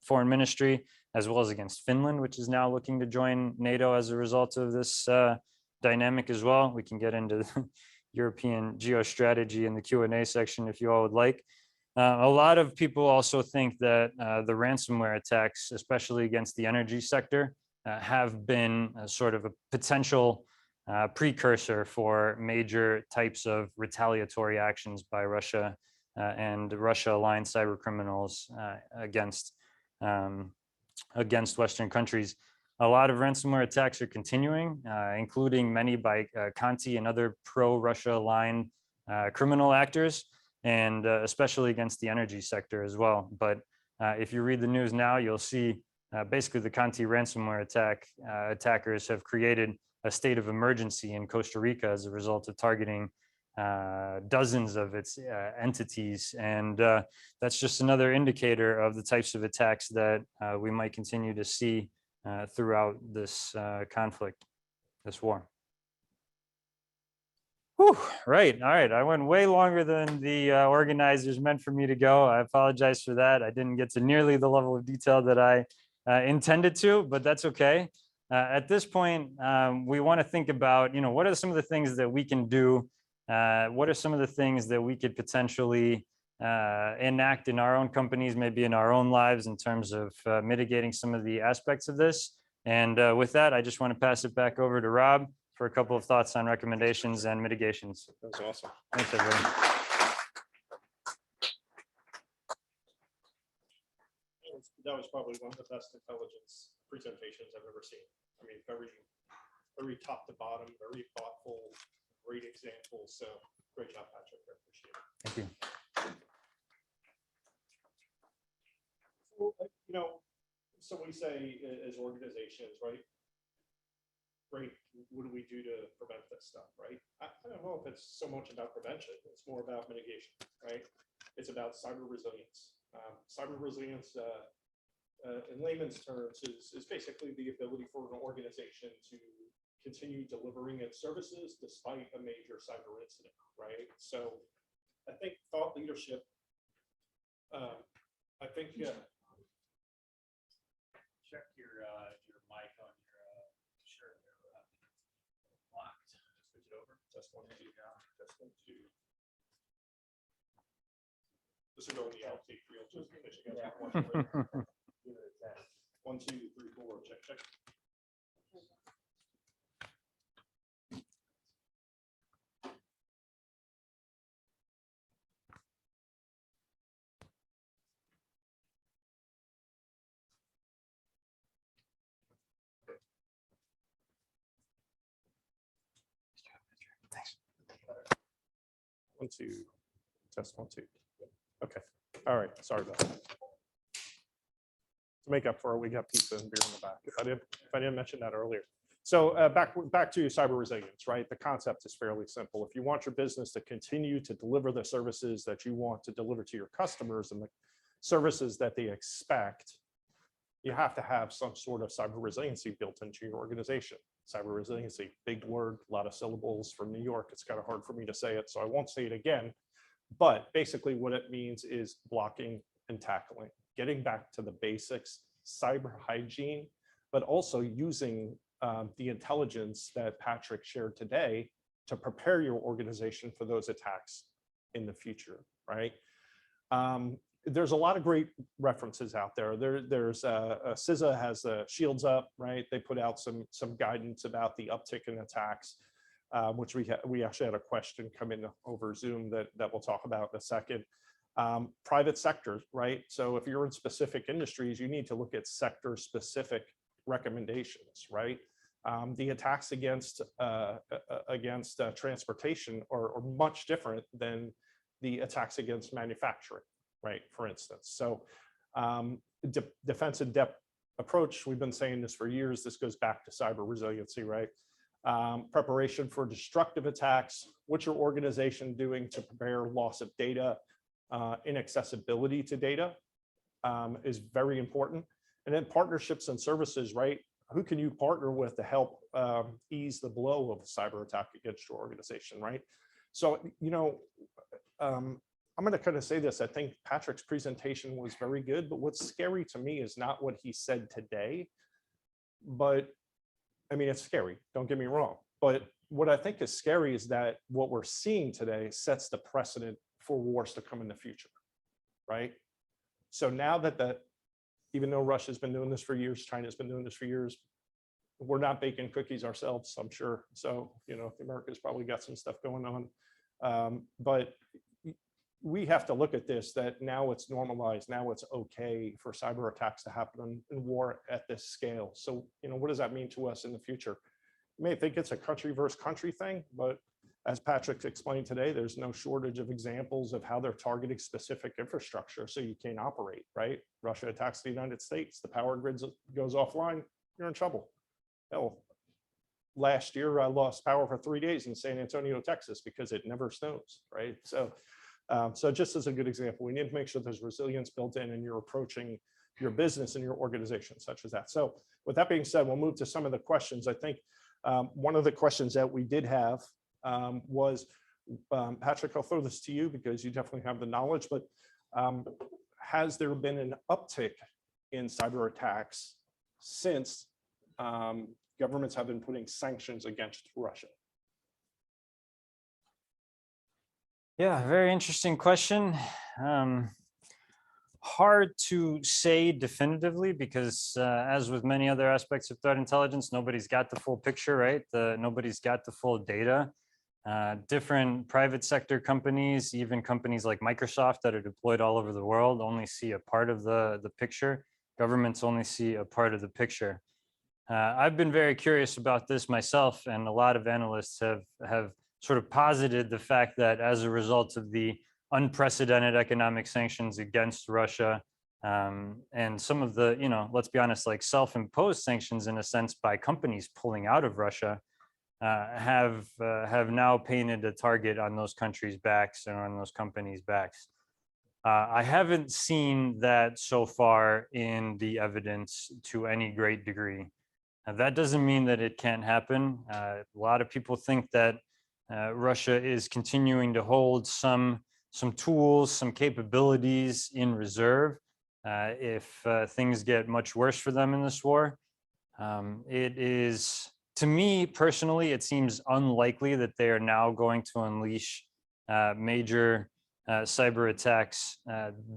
Foreign Ministry, as well as against Finland, which is now looking to join NATO as a result of this dynamic as well. We can get into European geostrategy in the Q&A section if you all would like. A lot of people also think that the ransomware attacks, especially against the energy sector, have been sort of a potential precursor for major types of retaliatory actions by Russia and Russia-aligned cyber criminals against Western countries. A lot of ransomware attacks are continuing, including many by Conti and other pro-Russia aligned criminal actors, and especially against the energy sector as well. But if you read the news now, you'll see basically the Conti ransomware attackers have created a state of emergency in Costa Rica as a result of targeting dozens of its entities. And that's just another indicator of the types of attacks that we might continue to see throughout this conflict, this war. Whew, right. All right. I went way longer than the organizers meant for me to go. I apologize for that. I didn't get to nearly the level of detail that I intended to, but that's okay. At this point, we want to think about, what are some of the things that we can do? What are some of the things that we could potentially enact in our own companies, maybe in our own lives, in terms of mitigating some of the aspects of this? And with that, I just want to pass it back over to Rob for a couple of thoughts on recommendations and mitigations. That was awesome. Thanks, everyone. That was probably one of the best intelligence presentations I've ever seen. I mean, very top to bottom, very thoughtful, great examples. So great job, Patrick. I appreciate it. Thank you. Well, so we say as organizations, right? Great, what do we do to prevent this stuff, right? I don't know if it's so much about prevention. It's more about mitigation, right? It's about cyber resilience. Cyber resilience, in layman's terms, is basically the ability for an organization to continue delivering its services despite a major cyber incident, right? So I think thought leadership, I think, Check your mic on your shirt. Locked. Switch it over. just one, two, just one, two. This will go in the outtake reel just in case you guys have one. Give it a test. 1, 2, 3, 4. Check, check. Thanks. 1, 2, test 1, 2. Okay. All right. Sorry about that. To make up for it, we got pizza and beer in the back. If I didn't mention that earlier. So back to cyber resilience, right? The concept is fairly simple. If you want your business to continue to deliver the services that you want to deliver to your customers and the services that they expect, you have to have some sort of cyber resiliency built into your organization. Cyber resiliency, big word, a lot of syllables from New York. It's kind of hard for me to say it, so I won't say it again. But basically what it means is blocking and tackling, getting back to the basics, cyber hygiene, but also using the intelligence that Patrick shared today to prepare your organization for those attacks in the future, right? There's a lot of great references out there. There's CISA has the Shields Up, right? They put out some guidance about the uptick in attacks, which we actually had a question come in over Zoom that we'll talk about in a second. Private sector, right? So if you're in specific industries, you need to look at sector specific recommendations, right? The attacks against transportation are much different than the attacks against manufacturing, right? For instance, so defense in depth approach, we've been saying this for years. This goes back to cyber resiliency, right? Preparation for destructive attacks. What's your organization doing to prepare loss of data? Inaccessibility to data is very important. And then partnerships and services, right? Who can you partner with to help ease the blow of a cyber attack against your organization, right? So, I'm going to kind of say this. I think Patrick's presentation was very good, but what's scary to me is not what he said today, but I mean, it's scary, don't get me wrong. But what I think is scary is that what we're seeing today sets the precedent for wars to come in the future, right? So now that even though Russia's been doing this for years, China's been doing this for years, we're not baking cookies ourselves, I'm sure. So, America's probably got some stuff going on. But we have to look at this, that now it's normalized, now it's okay for cyber attacks to happen in war at this scale. So, what does that mean to us in the future? You may think it's a country versus country thing, but as Patrick explained today, there's no shortage of examples of how they're targeting specific infrastructure so you can't operate, right? Russia attacks the United States, the power grid goes offline, you're in trouble. Hell, last year I lost power for 3 days in San Antonio, Texas, because it never snows, right? So just as a good example, we need to make sure there's resilience built in and you're approaching your business and your organization such as that. So with that being said, we'll move to some of the questions. I think one of the questions that we did have was, Patrick, I'll throw this to you because you definitely have the knowledge, but has there been an uptick in cyber attacks since governments have been putting sanctions against Russia? Yeah, very interesting question. Hard to say definitively because as with many other aspects of threat intelligence, nobody's got the full picture, right? Nobody's got the full data. Different private sector companies, even companies like Microsoft that are deployed all over the world, only see a part of the picture. Governments only see a part of the picture. I've been very curious about this myself, and a lot of analysts have sort of posited the fact that as a result of the unprecedented economic sanctions against Russia, and some of the, let's be honest, like self-imposed sanctions in a sense by companies pulling out of Russia, have now painted a target on those countries' backs and on those companies' backs. I haven't seen that so far in the evidence to any great degree. That doesn't mean that it can't happen. A lot of people think that Russia is continuing to hold some tools, some capabilities in reserve if things get much worse for them in this war. It is, to me personally, it seems unlikely that they are now going to unleash major cyber attacks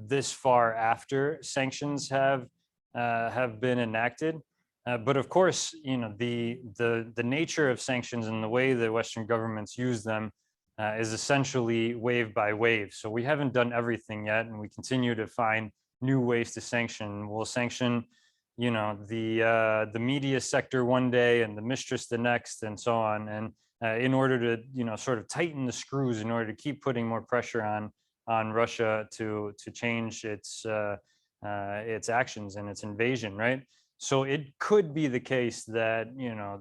this far after sanctions have been enacted. But of course, the nature of sanctions and the way that Western governments use them is essentially wave by wave. So we haven't done everything yet, and we continue to find new ways to sanction. We'll sanction, the media sector one day and the mistress the next, and so on. And in order to, sort of tighten the screws, in order to keep putting more pressure on Russia to change its actions and its invasion, right? So it could be the case that,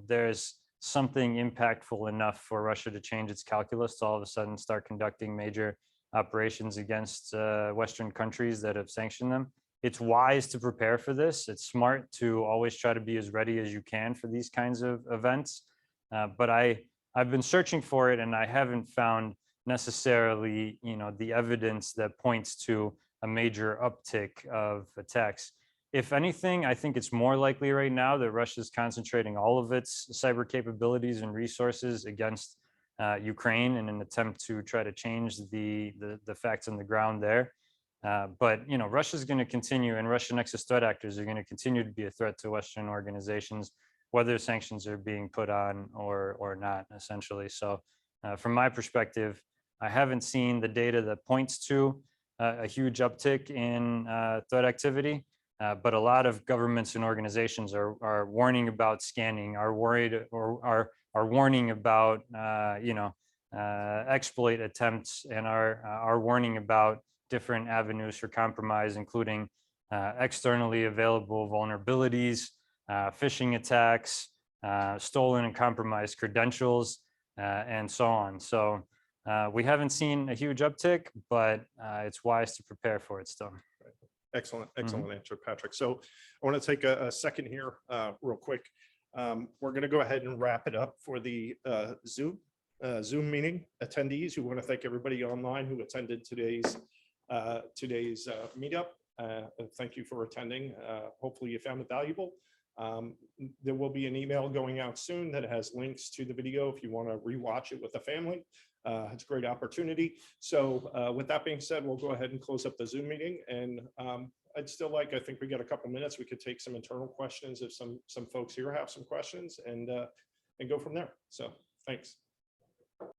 there's something impactful enough for Russia to change its calculus to all of a sudden start conducting major operations against Western countries that have sanctioned them. It's wise to prepare for this. It's smart to always try to be as ready as you can for these kinds of events. But I've been searching for it, and I haven't found necessarily, the evidence that points to a major uptick of attacks. If anything, I think it's more likely right now that Russia is concentrating all of its cyber capabilities and resources against Ukraine in an attempt to try to change the facts on the ground there. But Russia is going to continue, and Russian nexus threat actors are going to continue to be a threat to Western organizations, whether sanctions are being put on or not, essentially. So from my perspective, I haven't seen the data that points to a huge uptick in threat activity. But a lot of governments and organizations are warning about scanning, are worried or are warning about exploit attempts, and are warning about different avenues for compromise, including externally available vulnerabilities, phishing attacks, stolen and compromised credentials, and so on. So we haven't seen a huge uptick, but it's wise to prepare for it still. Excellent answer, Patrick. So I want to take a second here real quick. We're going to go ahead and wrap it up for the Zoom meeting attendees. We want to thank everybody online who attended today's meetup. Thank you for attending. Hopefully you found it valuable. There will be an email going out soon that has links to the video if you want to rewatch it with the family. It's a great opportunity. So with that being said, we'll go ahead and close up the Zoom meeting. And I think we got a couple minutes. We could take some internal questions if some folks here have some questions, and go from there. So thanks.